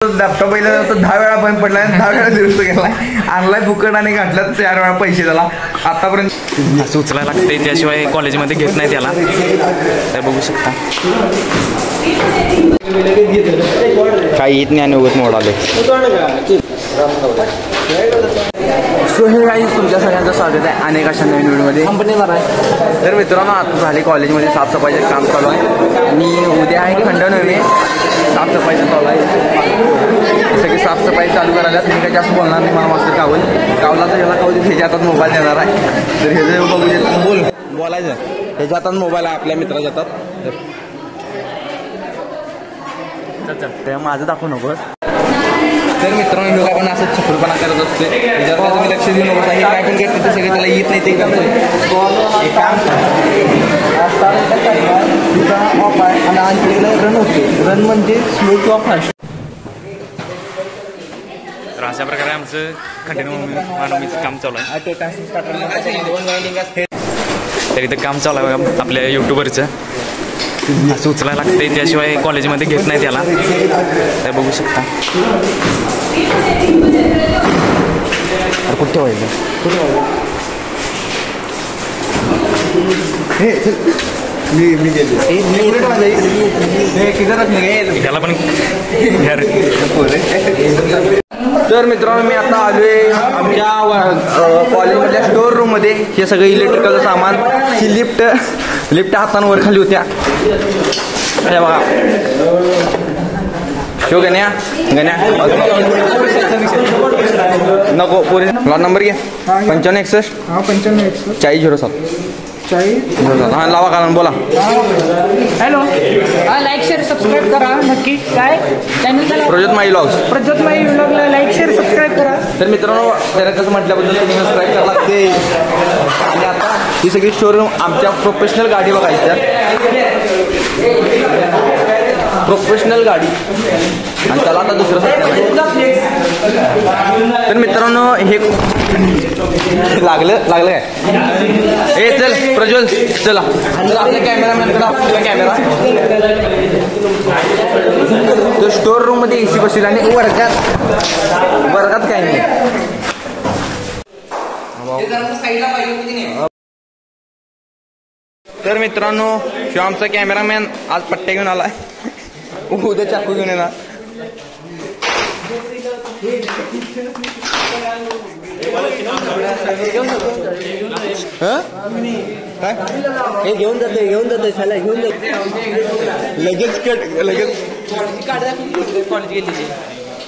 Laptop पहिला तर 10 वेळा बंद पडला, 10 वेळा दुरुस्त केला, आणलाय फुकट आणि घातलं 4 वेळा पैसे त्याला आतापर्यंत. असं उचलायला लागते, त्याशिवाय कॉलेजमध्ये घेत नाही त्याला. काय बघू शकता काही येत नाही आणि उगत मोड आले. सो हे काही तुमच्या सगळ्यांचं स्वागत आहे अनेक अशा नवीन व्हिडिओमध्ये. तर मित्रांनो, आता झाले कॉलेजमध्ये साफसफाईचं काम चालू आहे आणि उद्या आहे खंडनवी, साफसफाईचं चालू आहे. सगळी साफसफाई चालू करायला मी काही जास्त बोलणार नाही. मला मस्त गावला तर याला कावली ह्याच्या हातात मोबाईल देणार आहे. तर हे जे बघू बोलायचं ह्याच्या हातात मोबाईल आहे आपल्या मित्राच्या हातात. तर माझं दाखवू नको. तर मित्रांनो, लोक आपण असं छपरपणा करत असते, त्याच्यावर तुम्ही लक्ष देऊ नको. हे काय पण करते ते सगळे त्याला येत नाही ते करतोय. एक काम ऑफ आहे आणि आणखी रन होते. रन म्हणजे स्लो टू ऑफ फास्ट. तर अशा प्रकारे आमचं कंटिन्यू काम चालू आहे. तर इथं काम चालू आहे बघा आपल्या युट्यूबरचं. असं उचलायला लागते, त्याशिवाय कॉलेजमध्ये घेत नाही त्याला. काय बघू शकता. कुठे व्हायचं त्याला पण. तर मित्रांनो, मी आता आलोय आमच्या कॉलेजमधल्या स्टोर रूम मध्ये. हे सगळं इलेक्ट्रिकलचं सामान. ही लिफ्ट हातांवर खाली होत्या. हे बघा, शो गण्या नको पुरे. लॉट नंबर घ्या 9561 4007 4007. हां, लावा कारण बोला. हॅलो, लाईक शेअर सबस्क्राईब करा नक्की. काय चॅनल प्रज्योत माई व्लॉगला लाईक शेअर सबस्क्राईब करा. तर मित्रांनो, त्याला कसं म्हटल्याबद्दल तुम्ही सबस्क्राईब करावं लागते. आणि आता ही सगळी शोरूम आमच्या प्रोफेशनल गाडी बघायच्या. प्रोफेशनल गाडी आणि त्याला आता दुसरं सत्य. तर मित्रांनो, हे लागलं काय. ए चल प्रज्वल, चला आपल्या कॅमेरामॅनकडे आपला कॅमेरा. तो स्टोर रूम मध्ये एसी बसेल आणि वर्गात काही नाही. तर मित्रांनो, शिव आमचा कॅमेरामॅन आज पट्ट्या घेऊन आलाय, उद्या चाकू घेऊन येणार. हे घेऊन जातोय घेऊन जातोय लगेच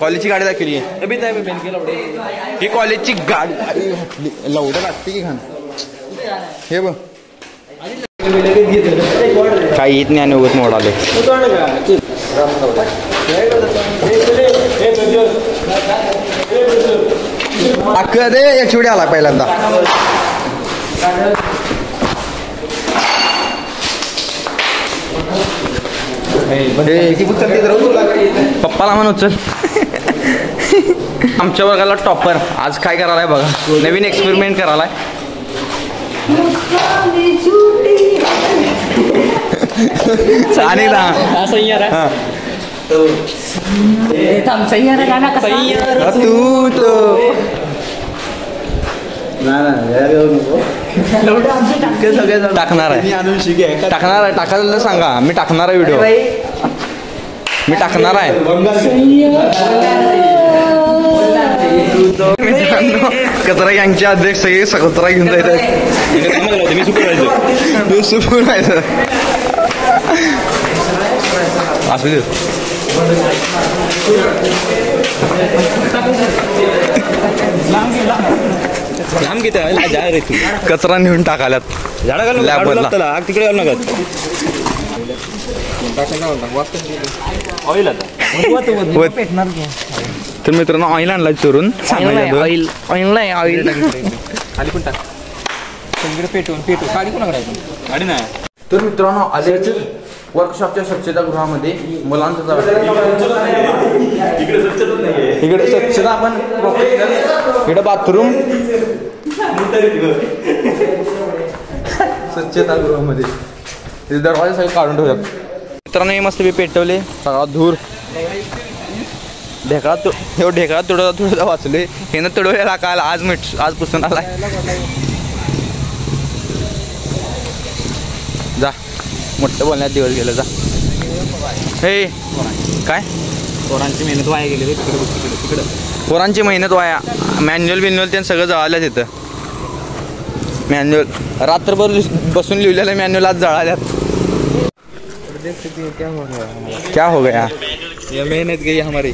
कॉलेजची गाडी दाखवली. ही कॉलेजची गाडी लवडं लागते की खान. हे बघ काही येत नाही आणि उगत मोड आले. अख्खं दे एक शिवडी आला पहिल्यांदा. पप्पाला म्हणून चल. आमच्या वर्गाला टॉपर आज काय करायलाय बघा, नवीन एक्सपेरिमेंट करायलाय. आणि तू तो टाकणार आहे टाकायला सांगा. मी टाकणार आहे व्हिडिओ, मी टाकणार आहे. कचरा गँगचे अध्यक्ष सगळे कचरा घेऊन जायचं. मी सुपरवायझर असू दे. कचरा नेऊन टाकाल्यात लॅबमधला. तिकडे तर मित्रांनो, ऑइल आणला चोरून. ऑइल पेटून गाडी कोणाकडे नाही. तर मित्रांनो, आले वर्कशॉपच्या स्वच्छतागृहामध्ये मुलांचं इकडे स्वच्छता आपण प्रोफेशनल. इकडे बाथरूम स्वच्छतागृहामध्ये दरवाजे सगळे काढून ठेवतात. मित्रांनो, हे मस्त पेटवले सगळा धूर. ढेकळा तुडवता वाचलोय हे तुडवलेला काल आज पुसून आलाय जा मोठं बोलण्यात दिवस गेलं जा हे काय पोरांची मेहनत वाया गेली तिकडं पोरांची मेहनत वाया मॅन्युअल ते सगळं जळालं तिथं मॅन्युअल रात्रभर बसून लिहिलेलं मॅन्युअल आज जळाल्यात क्या हो गया ये मेहनत गई हमारी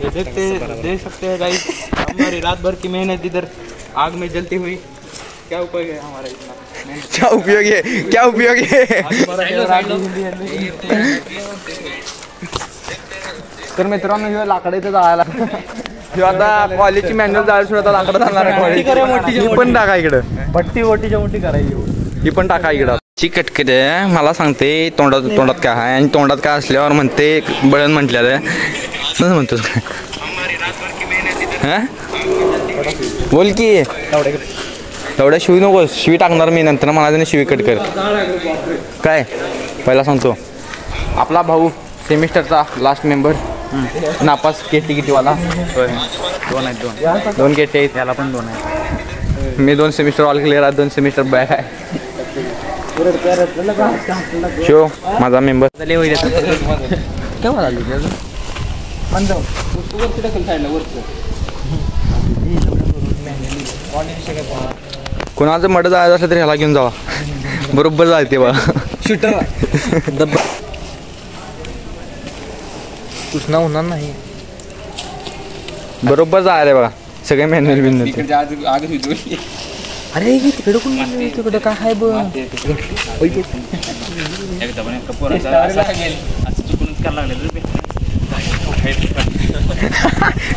देख सकते हैं गाइस हमारी रात भर की मेहनत इधर आग में जलती हुई क्या उपयोग है हमारा इतना क्या उपयोग है तर मित्रांनो ह्यो लाकडं इथं जायला ह्यो आता कॉलेजची मॅन्युअल जायला सुद्धा आता लाकडं जाणार आहे कॉलेज ही पण टाका इकडं भट्टी मोठीच्या मोठी करायची ही पण टाका इकडं चिकटकट मला सांगते तोंडात काय आहे आणि तोंडात काय असल्यावर म्हणते बळण म्हटल्याला कसं म्हणतो हा बोल की एवढ्या शिवी नको शिवी टाकणार मी नंतर मला शिवी कट कर काय पहिला सांगतो आपला भाऊ सेमिस्टरचा लास्ट मेंबर नापास केटी कितीवाला दोन केटी आहेत त्याला पण 2 आहेत मी 2 सेमिस्टर ऑल क्लिअर आहे 2 सेमिस्टर बॅक आहे शो माझा मेंबर कोणाचं मड जायचं असलं तर ह्याला घेऊन जावा बरोबर जायते बा शूटर डब्बा उष्णा होणार नाही बरोबर जायला बघा सगळे मॅन्युअल बिन्युअल अरे तिकडं कोण तिकडं काय आहे बघ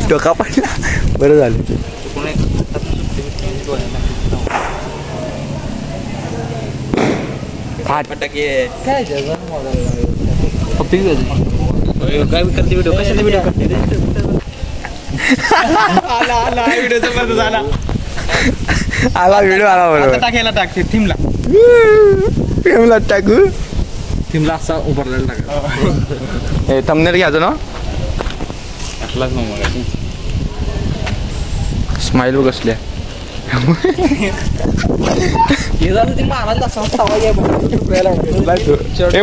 डोका पडला बरं झालं काय करते व्हिडिओ कशाला व्हिडिओ करते आला व्हिडिओ आला बरोबर टाकायला टाकते थीमला टाकू थीमला असा उभारलेला टाका हे थंबनेल घ्यायचं ना स्माइल बघ असल्या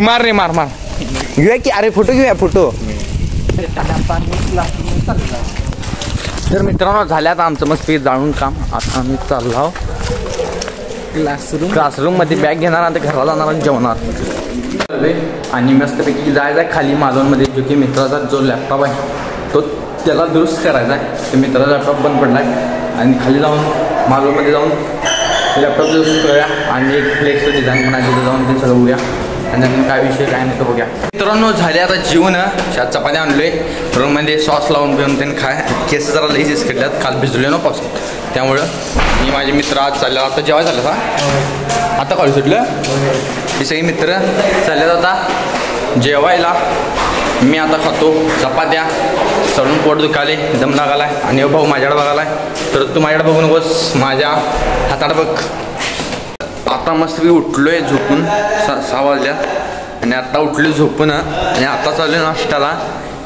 मार रे मार घेऊया की अरे फोटो घेऊया फोटो तर मित्रांनो झाल्यात आमचं मस्त जाणून काम आता आम्ही चाललो क्लासरूम मध्ये बॅग घेणार आणि घराला जाणार आणि जेवणार आणि मस्तपैकी जायचं आहे खाली मालवणमध्ये जो की मित्राचा जो लॅपटॉप आहे तो त्याला दुरुस्त करायचा आहे तर मित्राचा लॅपटॉप बंद पडला आहे आणि खाली जाऊन मालवणमध्ये जाऊन लॅपटॉप दुरुस्त करूया आणि एक फ्लेक्सचं डिझाईन पण आहे तिथं जाऊन ते सगळं बघूया आणि काय विषय काय नाही तर बघूया मित्रांनो झाले आता जेवण चपात्या आणलोय रूममध्ये सॉस लावून घेऊन त्यांनी खाय केस जरा लईच खेळल्यात काल भिजले ना पावसात त्यामुळं मी माझे मित्र आज चालले आता जेवाय झालं का आता कॉलेज सुटलं हे सगळे मित्र चालल्यात आता जेवायला मी आता खातो चपात्या चढून पोट दुखाले दम लागालाय आणि भाऊ माझ्याकडे बघालाय तर तू माझ्याकडे बघू नकोस माझ्या हाताकडे बघ आता मस्त मी उठलोय झोपून 6 वाजल्यात आणि आता उठलो झोपून आणि आता चालू नाश्त्याला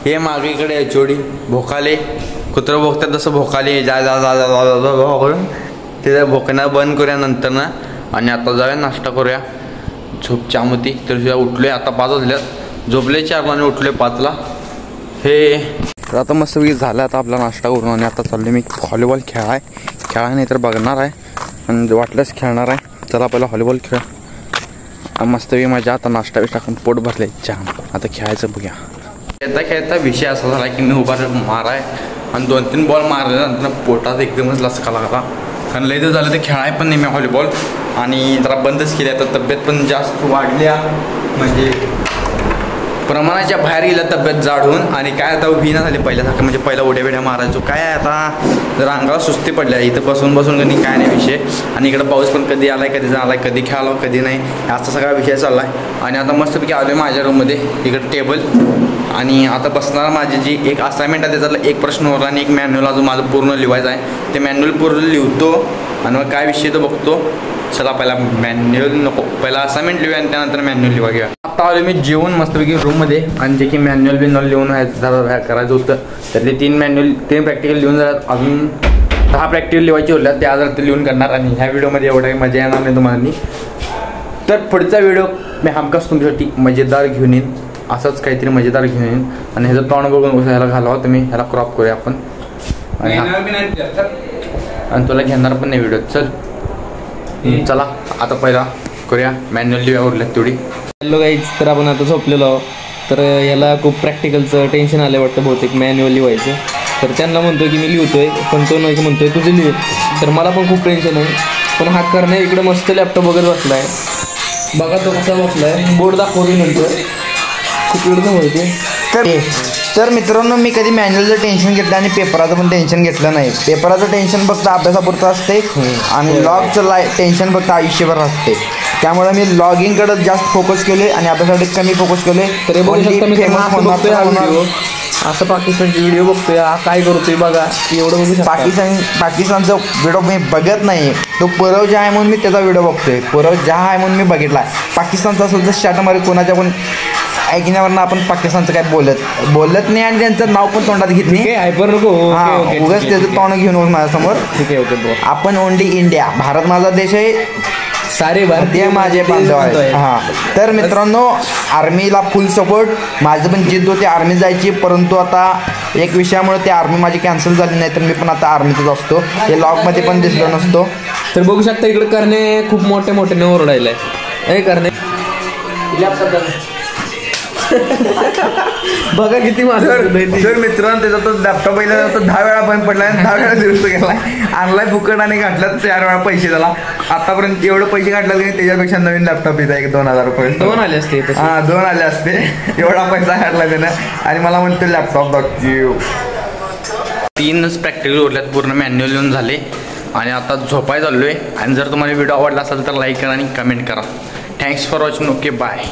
हे मागेकडे जोडी भोकाले कुत्रं भोगतात तसं भोकाले जा जा जा जा जा जा करून ते भोकणं बंद करूया नंतर ना आणि आता जाऊया नाश्ता करूया झोप चामती तर उठलोय आता 5 वाजल्यात झोपले 4 आणि उठलोय 5ला हे तर आता मस्त झालं आता आपला नाश्ता करून आणि आता चाललो मी व्हॉलीबॉल खेळाय नाही तर बघणार आहे आणि वाटलंच खेळणार आहे चला पहिला व्हॉलीबॉल खेळ मस्त माझ्या आता नाश्ता बिष्टा टाकून पोट भरले छान आता खेळायचं बघूया खेळता विषय असा झाला की मी उभा माराय आणि 2-3 बॉल मारल्यानंतर पोटात एकदमच लसका लागला कारण लय दिवस झालं ते खेळाय पण नाही मी व्हॉलीबॉल आणि जरा बंदच केल्या तर तब्येत पण जास्त वाढल्या म्हणजे प्रमाणाच्या बाहेर गेल्या तब्येत जाडून आणि काय आता उभी ना झाली पहिल्यासारखं म्हणजे पहिला उड्या बिड्या मारायचो काय आता जरा अंगावर सुस्ती पडल्या इथं बसून कधी काय नाही विषय आणि इकडं पाऊस पण कधी आलाय कधी आलाय कधी खेळालो कधी नाही असा सगळा विषय चालला आहे आणि आता मस्तपैकी आलो आहे माझ्या रूममध्ये इकडं टेबल आणि आता बसणार माझी जी एक असाइनमेंट आहे त्याच्यातला एक प्रश्न होता आणि एक मॅन्युअल अजून माझं पूर्ण लिहायचं आहे ते मॅन्युअल पूर्ण लिहितो आणि मग काय विषय तो बघतो. चला पहिला मॅन्युअल नको, पहिला असाइनमेंट लिहूया आणि त्यानंतर मॅन्युअल लिहा घेऊया. आता आलो मी जेवून मस्तपैकी रूममध्ये आणि जे की मॅन्युअल बिन्युअल लिहून करायचं होतं त्यातले 3 प्रॅक्टिकल लिहून झाल्यात. अजून 10 प्रॅक्टिकल लिहायची उरल्यात, त्या आज ते लिहून करणार. आणि ह्या व्हिडिओमध्ये एवढं काही मजा येणार नाही तुम्हाला. तर पुढचा व्हिडिओ मी हमखास तुमच्यासाठी मजेदार घेऊन येईन, असंच काहीतरी मजेदार घेऊन येईन. आणि ह्याचं तोंड बघून कसं ह्याला घालावं तुम्ही, ह्याला क्रॉप करूया आपण. आणि तुला घेणार पण नाही व्हिडिओ. चल चला आता पहिला करूया मॅन्युअल लिहूया उरल्यात तेवढी. हॅलो गाईज, तर आपण आता झोपलेलो आहोत. तर याला खूप प्रॅक्टिकलचं टेन्शन आलं वाटतं बहुतेक मॅन्युअल लिहायचं. तर त्यांना म्हणतो की मी लिहितोय, पण तो नाही म्हणतोय तुझं लिहि. तर मला पण खूप टेन्शन आहे. पण हा करणे इकडे मस्त लॅपटॉप वगैरे बसला आहे. बघा तो कसा बसला आहे, बोर्ड दाखवतो नंतर खूप वेळ माहिती. तर मित्रांनो, मी कधी मॅन्युअलचं टेन्शन घेतलं आणि पेपराचं पण टेन्शन घेतलं नाही. पेपराचं टेन्शन फक्त अभ्यासापुरतं असते आणि लॉगचं टेन्शन फक्त आयुष्यभर असते. त्यामुळे मी लॉगिंगकडे जास्त फोकस केले आणि अभ्यासासाठी कमी फोकस केले. तर असं पाकिस्तानचे व्हिडिओ बघतोय, काय करतोय बघा एवढं बघू. पाकिस्तानचा व्हिडिओ मी बघत नाही. तो परव जा आहे म्हणून मी त्याचा व्हिडिओ बघतोय. परव जा आहे म्हणून मी बघितला. पाकिस्तानचा असेल तर स्टार्टमध्ये कोणाच्या पण ऐकण्यावरनं आपण पाकिस्तानचं काय बोलत नाही आणि त्यांचं नाव पण तोंडात घेत नाही. हायपर नको, उगाच त्याचं तोंड घेऊन माझ्यासमोर. ठीक आहे, ओके. आपण ओनली इंडिया, भारत माझा देश आहे, सारे भारतीय माझे बांधव आहेत. हां, तर मित्रांनो, आर्मीला फुल सपोर्ट. माझं पण जिद्द होती आर्मी जायची, परंतु आता एक विषयामुळे ती आर्मी माझी कॅन्सल झाली. नाही तर मी पण आता आर्मीतच असतो. हे लॉगमध्ये पण दिसलो नसतो. तर बघू शकता इकडे करणे खूप मोठ्याने ओरडायला आहे. हे करणे बघा किती जर मित्रांनो, त्याचा तो लॅपटॉप पहिला 10 वेळा बंद पडला आणि 10 वेळा दुरुस्त केलाय. आणलाय फुकट आणि घातल्यात 4 वेळा पैसे त्याला. आतापर्यंत एवढं पैसे घातलं की त्याच्यापेक्षा नवीन लॅपटॉप येत आहे 2000 रुपये. 2 आले असते. 2 आले असते. एवढा पैसा घातला त्यानं आणि मला म्हणतो लॅपटॉप दाखव. 3च प्रॅक्टिकल उरल्यात, पूर्ण मॅन्युअल लिहून झाले आणि आता झोपाय चाललोय. आणि जर तुम्हाला व्हिडिओ आवडला असेल तर लाईक करा आणि कमेंट करा. Thanks for watching. Okay, bye.